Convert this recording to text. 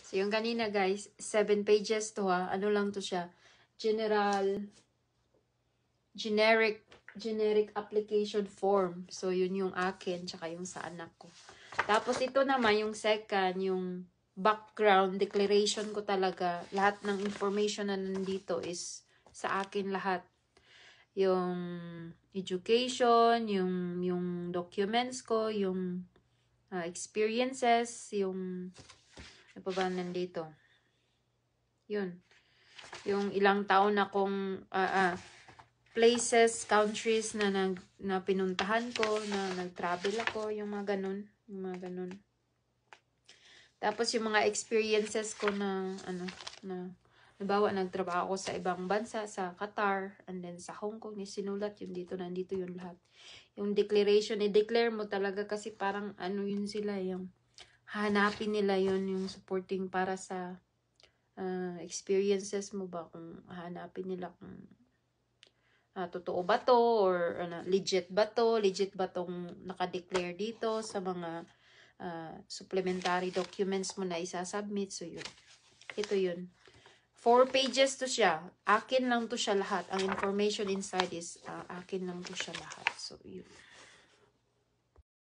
So, yung kanina guys, 7 pages to ha. Ano lang to siya? Generic application form. So, yun yung akin, tsaka yung sa anak ko. Tapos, ito naman, yung second, yung background declaration ko talaga. Lahat ng information na nandito is sa akin lahat. Yung education, yung documents ko, yung experiences, yung ano pa ba nandito? Yun. Yung ilang taon akong places, countries na pinuntahan ko, na nag-travel ako, yung mga ganun. Yung mga ganun. Tapos yung mga experiences ko na, nabawa, nagtrabaho ako sa ibang bansa, sa Qatar, and then sa Hong Kong, sinulat yun dito, nandito yun lahat. Yung declaration, i-declare mo talaga kasi parang yun sila, yung hanapin nila yun, yung supporting para sa experiences mo ba, kung hanapin nila kung totoo ba to, or legit ba tong naka-declare dito sa mga supplementary documents mo na isasubmit. So yun, ito yun, 4 pages to siya, akin lang to siya lahat, ang information inside is akin lang to siya lahat. So yun.